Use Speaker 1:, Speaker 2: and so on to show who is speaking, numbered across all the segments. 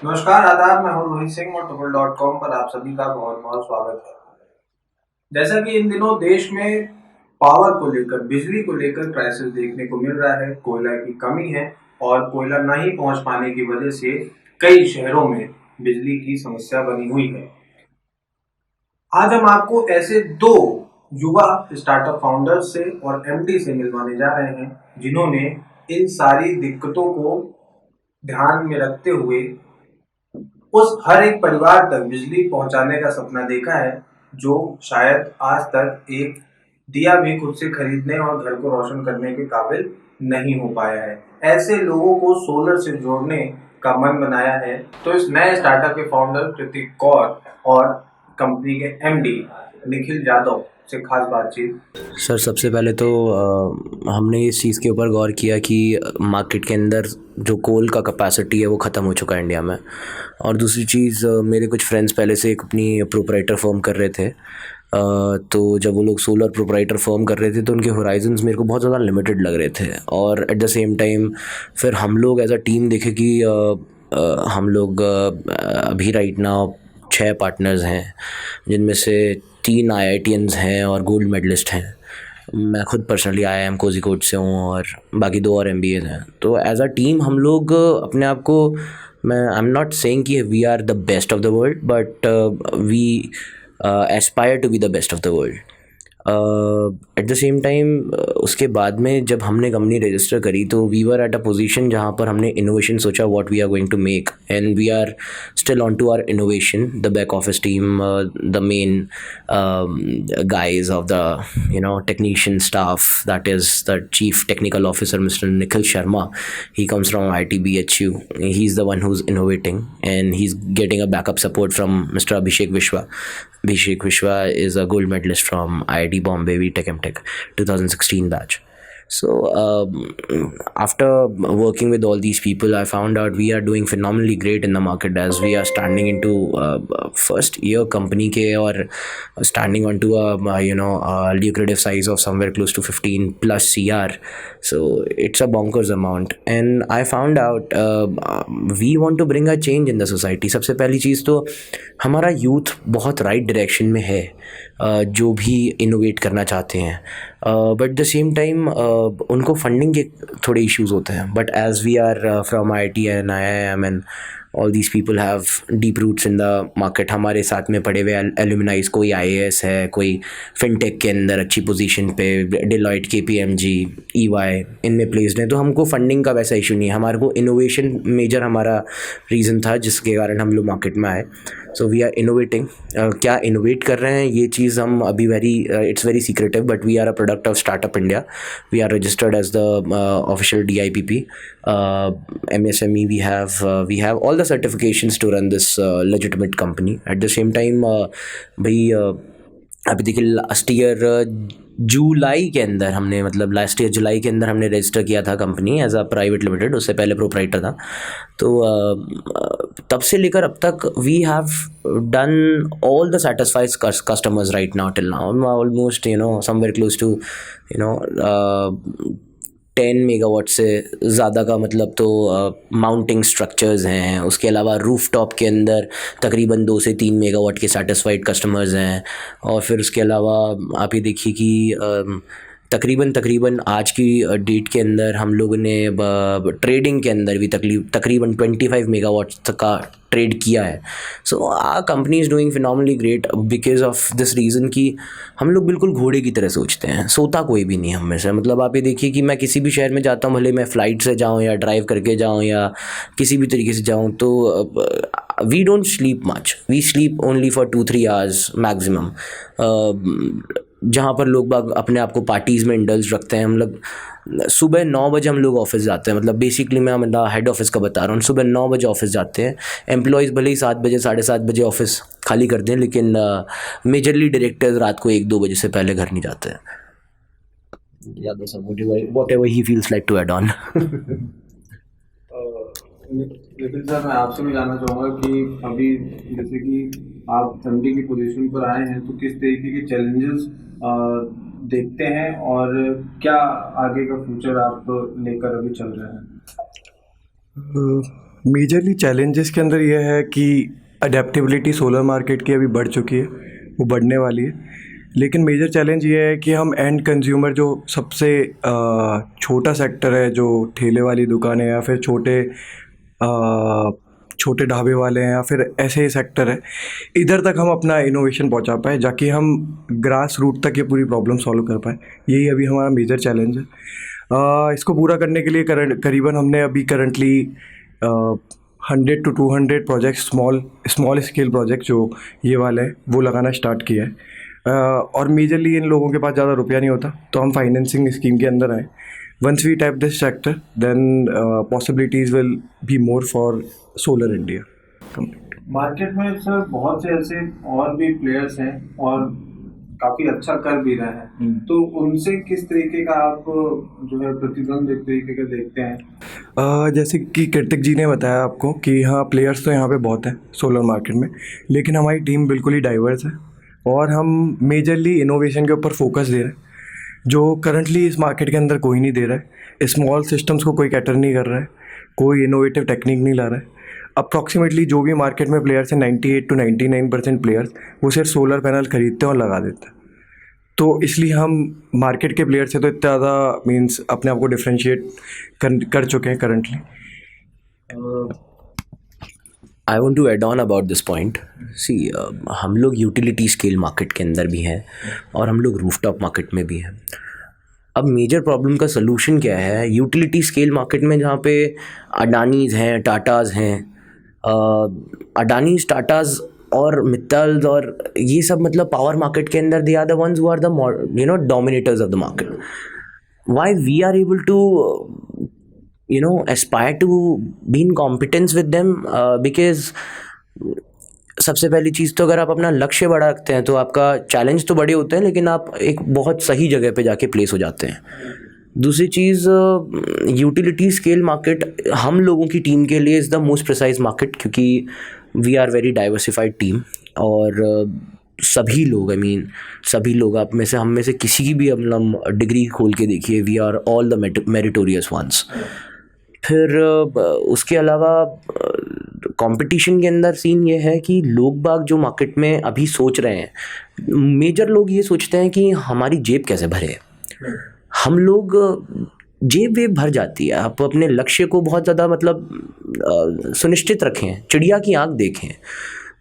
Speaker 1: नमस्कार, आदाब। मैं हूं रोहित सिंह और टुकल.com पर आप सभी का बहुत बहुत स्वागत है। जैसा कि इन दिनों देश में पावर को लेकर, बिजली को लेकर क्राइसिस देखने को मिल रहा है। कोयला की कमी है और कोयला नहीं पहुंच पाने की वजह से कई शहरों में बिजली की समस्या बनी हुई है। आज हम आपको ऐसे दो युवा स्टार्टअप फाउंडर्स से और एमडी से मिलवाने जा रहे हैं, जिन्होंने इन सारी दिक्कतों को ध्यान में रखते हुए उस हर एक परिवार तक बिजली पहुंचाने का सपना देखा है, जो शायद आज तक एक दिया भी खुद से खरीदने और घर को रोशन करने के काबिल नहीं हो पाया है। ऐसे लोगों को सोलर से जोड़ने का मन बनाया है। तो इस नए स्टार्टअप के फाउंडर कृतिक कौर और कंपनी के एमडी निखिल यादव से खास बातचीत।
Speaker 2: सर, सबसे पहले तो हमने इस चीज़ के ऊपर गौर किया कि मार्केट के अंदर जो कोल का कैपेसिटी है वो ख़त्म हो चुका है इंडिया में। और दूसरी चीज़, मेरे कुछ फ्रेंड्स पहले से एक अपनी प्रोप्राइटर फर्म कर रहे थे। तो जब वो लोग सोलर प्रोप्राइटर फर्म कर रहे थे तो उनके होराइजन्स मेरे को बहुत ज़्यादा लिमिटेड लग रहे थे। और एट द सेम टाइम फिर हम लोग एज अ टीम देखे कि हम लोग अभी राइट नाउ 6 पार्टनर्स हैं, जिनमें से 3 IITians हैं और गोल्ड मेडलिस्ट हैं। मैं खुद पर्सनली IIM कोझिकोड से हूँ और बाकी 2 और MBAs हैं। तो एज अ टीम हम लोग अपने आप को, मैं आई एम नॉट सेइंग कि we are the best of the world, but we aspire to be the best of the world. At the same time उसके बाद में जब हमने कंपनी रजिस्टर करी तो we were at a position जहाँ पर हमने इनोवेशन सोचा, what we are going to make, and we are still onto our innovation. The back office team, the main guys of the technician staff, that is the chief technical officer Mr. Nikhil Sharma. He comes from ITBHU. He's the one who's innovating, and he's getting a backup support from Mr. Abhishek Vishwa. Abhishek Vishwa is a gold medalist from IIT Bombay, VTech MTech 2016 batch. So after working with all these people, I found out we are doing phenomenally great in the market, as we are standing into first year company ke, or standing onto a lucrative size of somewhere close to 15 plus CR. So it's a bonkers amount, and I found out we want to bring a change in the society. सबसे पहली चीज़ तो हमारा youth बहुत right direction में है, जो भी innovate करना चाहते हैं, बट द सेम टाइम उनको फंडिंग के थोड़े इश्यूज होते हैं। But as we are from IIT and IIM and all these people have deep roots in the market. हमारे साथ में पढ़े हुए एलुमनाइज, कोई IAS है, कोई फिनटेक के अंदर अच्छी पोजीशन पे, डेलॉयट, KPMG, EY इनमें प्लेस्ड हैं, तो हमको फंडिंग का वैसा इशू नहीं है। हमारे को इनोवेशन मेजर हमारा रीज़न था जिसके कारण हम लोग मार्केट में आए। So we are innovating. क्या इनोवेट कर रहे हैं ये चीज़ हम अभी it's very secretive, but we are a product of startup India. We are registered as the official DIPP, MSME. We have all the certifications to run this legitimate company. At the same time, भाई अभी देखिए last year जुलाई के अंदर हमने, मतलब last year जुलाई के अंदर हमने रजिस्टर किया था company as a private limited. उससे पहले प्रोप्राइटर था। तो तब से लेकर अब तक we have done all the satisfied customers right now till now, almost somewhere close to 10 megawatt से ज़्यादा का, मतलब तो माउंटिंग स्ट्रक्चर्स हैं। उसके अलावा रूफ टॉप के अंदर तकरीबन 2 से 3 मेगावाट के सेटिस्फाइड कस्टमर्स हैं। और फिर उसके अलावा आप ये देखिए कि तकरीबन आज की डेट के अंदर हम लोगों ने ट्रेडिंग के अंदर भी तकरीबन 25 मेगावाट तक का ट्रेड किया है। So our company is doing phenomenally great because of this reason कि हम लोग बिल्कुल घोड़े की तरह सोचते हैं, सोता कोई भी नहीं हम में से। मतलब आप ये देखिए कि मैं किसी भी शहर में जाता हूँ, भले मैं फ़्लाइट से जाऊँ या ड्राइव करके जाऊँ या किसी भी तरीके से जाऊँ, तो we don't sleep much, we sleep only for 2-3 hours maximum. जहाँ पर लोग बाग अपने आप को पार्टीज़ में इंडल्ज रखते हैं, हम लोग सुबह 9 बजे हम लोग ऑफिस जाते हैं। मतलब बेसिकली मैं मतलब हेड ऑफिस का बता रहा हूँ, सुबह 9 बजे ऑफिस जाते हैं। एम्प्लॉयज़ भले ही 7 बजे 7:30 बजे ऑफिस खाली कर दें, लेकिन मेजरली डायरेक्टर्स रात को 1-2 बजे से पहले घर नहीं जाते हैं। Yadav sir, whatever he feels like to add on.
Speaker 1: Nikhil sir, मैं आपसे भी जानना चाहूँगा कि अभी जैसे कि आप एमडी की पोजीशन पर आए हैं, तो किस तरीके के चैलेंजेस देखते हैं और क्या आगे का फ्यूचर आप लेकर अभी चल रहे हैं?
Speaker 3: मेजरली चैलेंजेस के अंदर यह है कि अडेप्टेबिलिटी सोलर मार्केट की अभी बढ़ चुकी है, वो बढ़ने वाली है। लेकिन मेजर चैलेंज ये है कि हम एंड कंज्यूमर जो सबसे छोटा सेक्टर है, जो ठेले वाली दुकानें या फिर छोटे ढाबे वाले हैं या फिर ऐसे ही सेक्टर है, इधर तक हम अपना इनोवेशन पहुंचा पाए, जाकि हम ग्रास रूट तक ये पूरी प्रॉब्लम सॉल्व कर पाए। यही अभी हमारा मेजर चैलेंज है। इसको पूरा करने के लिए करीबन हमने अभी currently 100 to 200 project, small scale project जो ये वाले हैं वो लगाना स्टार्ट किया है। और मेजरली इन लोगों के पास ज़्यादा रुपया नहीं होता, तो हम फाइनेंसिंग स्कीम के अंदर आए। Once we tap this sector, then possibilities will be more for solar India.
Speaker 1: Market में सर बहुत से ऐसे और भी प्लेयर्स हैं और काफी अच्छा कर भी रहे हैं, तो उनसे किस तरीके का आप जो है प्रतिद्वंद एक तरीके का देखते हैं?
Speaker 3: जैसे कि कृतिक जी ने बताया आपको कि हाँ, प्लेयर्स तो यहाँ पे बहुत हैं सोलर मार्केट में, लेकिन हमारी टीम बिल्कुल ही डाइवर्स है और हम मेजरली इनोवेशन के ऊपर फोकस दे रहे हैं, जो करंटली इस मार्केट के अंदर कोई नहीं दे रहा है। स्मॉल सिस्टम्स को कोई कैटर नहीं कर रहा है, कोई इनोवेटिव टेक्निक नहीं ला रहा है। अप्रॉक्सीमेटली जो भी मार्केट में प्लेयर्स हैं, 98 to 99% प्लेयर्स वो सिर्फ सोलर पैनल खरीदते हैं और लगा देते हैं। तो इसलिए हम मार्केट के प्लेयर से तो इतना ज़्यादा मीन्स अपने आप को डिफ्रेंशिएट कर चुके हैं currently.
Speaker 2: I want to add on about this point. See, हम लोग यूटिलिटी स्केल मार्केट के अंदर भी हैं और हम लोग रूफटॉप मार्केट में भी हैं। अब मेजर प्रॉब्लम का सलूशन क्या है? यूटिलिटी स्केल मार्केट में जहाँ पे अडानीज़ हैं, टाटाज़ हैं, अडानीज़, टाटाज़ और मित्तल्स और ये सब, मतलब पावर मार्केट के अंदर they are the ones who are the dominators of the market. Why we are able to aspire to be in competence with them? Because सबसे पहली चीज़ तो अगर आप अपना लक्ष्य बड़ा रखते हैं तो आपका चैलेंज तो बड़े होते हैं, लेकिन आप एक बहुत सही जगह पे जाके प्लेस हो जाते हैं। दूसरी चीज़, यूटिलिटी स्केल मार्केट हम लोगों की टीम के लिए is the most precise market, क्योंकि we are very diversified team और सभी लोग, सभी लोग, आप में से, हम में से किसी की भी मतलब डिग्री खोल के देखिए, we are all the meritorious ones. फिर उसके अलावा कंपटीशन के अंदर सीन ये है कि लोग बाग जो मार्केट में अभी सोच रहे हैं, मेजर लोग ये सोचते हैं कि हमारी जेब कैसे भरे। हम लोग जेब वेब भर जाती है। आप अपने लक्ष्य को बहुत ज़्यादा मतलब सुनिश्चित रखें, चिड़िया की आँख देखें।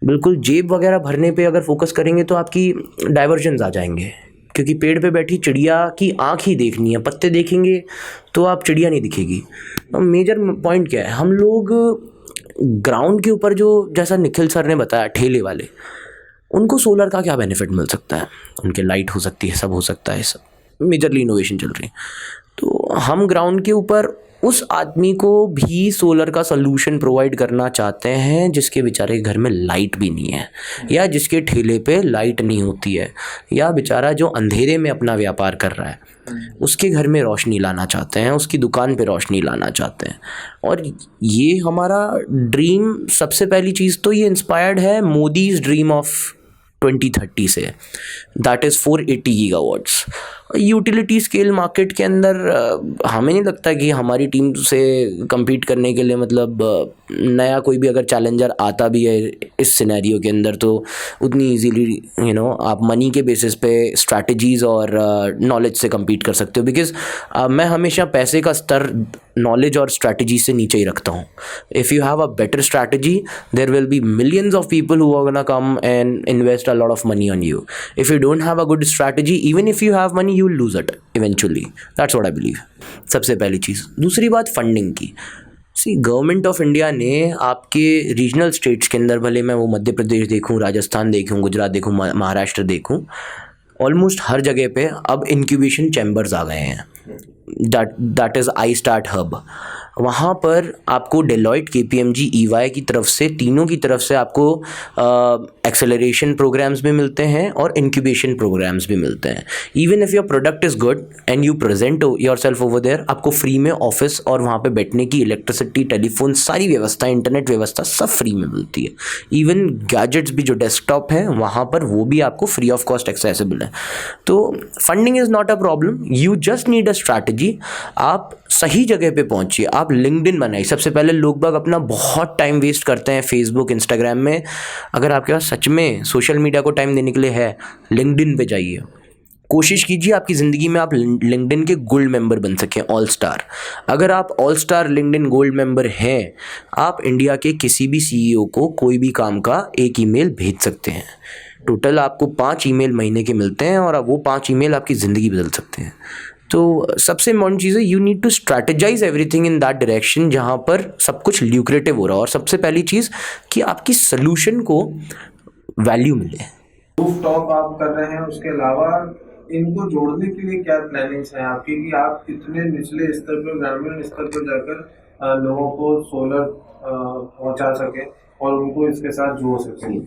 Speaker 2: बिल्कुल जेब वगैरह भरने पे अगर फोकस करेंगे तो आपकी डाइवर्जन्स आ जाएंगे, क्योंकि पेड़ पे बैठी चिड़िया की आँख ही देखनी है। पत्ते देखेंगे तो आप चिड़िया नहीं दिखेगी। तो मेजर पॉइंट क्या है, हम लोग ग्राउंड के ऊपर, जो जैसा निखिल सर ने बताया, ठेले वाले, उनको सोलर का क्या बेनिफिट मिल सकता है? उनके लाइट हो सकती है, सब हो सकता है, सब मेजरली इनोवेशन चल रही है। तो हम ग्राउंड के ऊपर उस आदमी को भी सोलर का सलूशन प्रोवाइड करना चाहते हैं जिसके बेचारे घर में लाइट भी नहीं है, या जिसके ठेले पे लाइट नहीं होती है, या बेचारा जो अंधेरे में अपना व्यापार कर रहा है, उसके घर में रोशनी लाना चाहते हैं, उसकी दुकान पे रोशनी लाना चाहते हैं। और ये हमारा ड्रीम, सबसे पहली चीज़ तो ये इंस्पायर्ड है मोदीज़ ड्रीम ऑफ 2030 से, that is 480 gigawatts. Utility scale market के अंदर हमें नहीं लगता कि हमारी टीम से compete करने के लिए, मतलब नया कोई भी अगर चैलेंजर आता भी है इस सिनेरियो के अंदर, तो उतनी इजीली आप मनी के बेसिस पे स्ट्रैटेजीज़ और नॉलेज से compete कर सकते हो। बिकॉज मैं हमेशा पैसे का स्तर नॉलेज और स्ट्रैटेजी से नीचे ही रखता हूँ। If you have a better strategy, there will be millions of people who are gonna come and invest a lot of money on you. If you don't have a good strategy, even if you have money, you will lose it eventually. That's what I believe. सबसे पहली चीज़। दूसरी बात, funding की। सी, government of India ने आपके regional states के अंदर, भले मैं वो मध्य प्रदेश देखूँ, राजस्थान देखूँ, गुजरात देखूँ, महाराष्ट्र देखूँ, ऑलमोस्ट हर जगह पे अब इंक्यूबेशन चैम्बर्स आ गए हैं। That is I start hub. वहाँ पर आपको डेलॉयट, KPMG, EY की तरफ से, तीनों की तरफ से आपको एक्सेलरेशन प्रोग्राम्स भी मिलते हैं और इंक्यूबेशन प्रोग्राम्स भी मिलते हैं। Even if your product is good and you present yourself over there, आपको फ्री में ऑफिस और वहाँ पे बैठने की इलेक्ट्रिसिटी, टेलीफोन, सारी व्यवस्था, इंटरनेट व्यवस्था सब फ्री में मिलती है। इवन गैजेट्स भी जो डेस्कटॉप हैं वहाँ पर, वो भी आपको फ्री ऑफ कॉस्ट एक्सेसिबल है। तो funding is not a problem, you just need a strategy जी, आप सही जगह पे पहुंचिए। आप लिंक्डइन बनाइए। सबसे पहले लोग बाग अपना बहुत टाइम वेस्ट करते हैं फेसबुक इंस्टाग्राम में। अगर आपके पास सच में सोशल मीडिया को टाइम देने के लिए है, लिंक्डइन पे जाइए। कोशिश कीजिए आपकी ज़िंदगी में आप लिंक्डइन के गोल्ड मेंबर बन सकें, ऑल स्टार। अगर आप all star LinkedIn gold member हैं, आप इंडिया के किसी भी सीईओ को कोई भी काम का एक ईमेल भेज सकते हैं। टोटल आपको 5 ईमेल महीने के मिलते हैं और अब वो 5 ईमेल आपकी ज़िंदगी बदल सकते हैं। तो सबसे इम्पॉर्टेंट चीज़ है, you need to strategize everything in that direction जहाँ पर सब कुछ ल्यूक्रेटिव हो रहा हो। और सबसे पहली चीज़ कि आपकी सोल्यूशन को वैल्यू मिले।
Speaker 1: रूफ टॉप आप कर रहे हैं, उसके अलावा इनको जोड़ने के लिए क्या प्लानिंग्स हैं आपकी कि आप इतने निचले स्तर पर, ग्रामीण स्तर पर जाकर लोगों को सोलर पहुंचा सकें और उनको इसके साथ जोड़ सकें?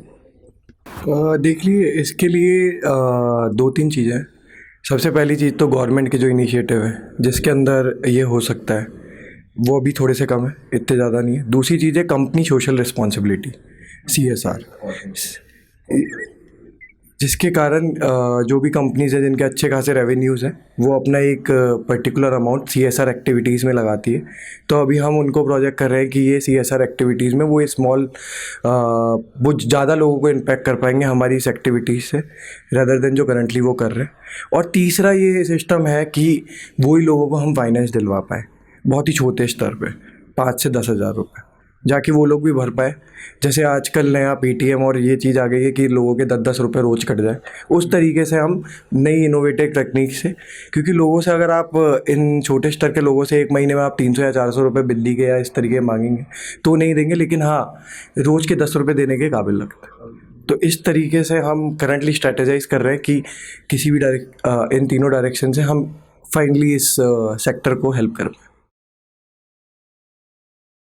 Speaker 3: देख लिए इसके लिए 2-3 चीज़ें हैं। सबसे पहली चीज़ तो गवर्नमेंट के जो इनिशिएटिव है जिसके अंदर ये हो सकता है वो अभी थोड़े से कम है, इतने ज़्यादा नहीं है। दूसरी चीज़ है कंपनी सोशल रिस्पॉन्सिबिलिटी, CSR, जिसके कारण जो भी कंपनीज हैं जिनके अच्छे खासे रेवेन्यूज़ हैं वो अपना एक पर्टिकुलर अमाउंट CSR एक्टिविटीज़ में लगाती है। तो अभी हम उनको प्रोजेक्ट कर रहे हैं कि ये CSR एक्टिविटीज़ में वो स्मॉल वो ज़्यादा लोगों को इम्पैक्ट कर पाएंगे हमारी इस एक्टिविटीज़ से, रदर देन जो करंटली वो कर रहे हैं। और तीसरा ये सिस्टम है कि वही लोगों को हम फाइनेंस दिलवा पाएँ बहुत ही छोटे स्तर पे, 5 से 10 हज़ार रुपये, जाके वो लोग भी भर पाए। जैसे आजकल नया पेटीएम और ये चीज़ आ गई है कि लोगों के 10-10 रुपये रोज़ कट जाए, उस तरीके से हम नई इनोवेटिव टेक्निक से, क्योंकि लोगों से अगर आप इन छोटे स्तर के लोगों से एक महीने में आप 300 या 400 रुपये बिल्ली के या इस तरीके मांगेंगे तो नहीं देंगे, लेकिन हाँ रोज़ के 10 रुपये देने के काबिल लगता है। तो इस तरीके से हम करंटली स्ट्रेटेजाइज कर रहे हैं कि किसी भी इन तीनों डायरेक्शन से हम फाइनली इस सेक्टर को हेल्प कर पाएँ।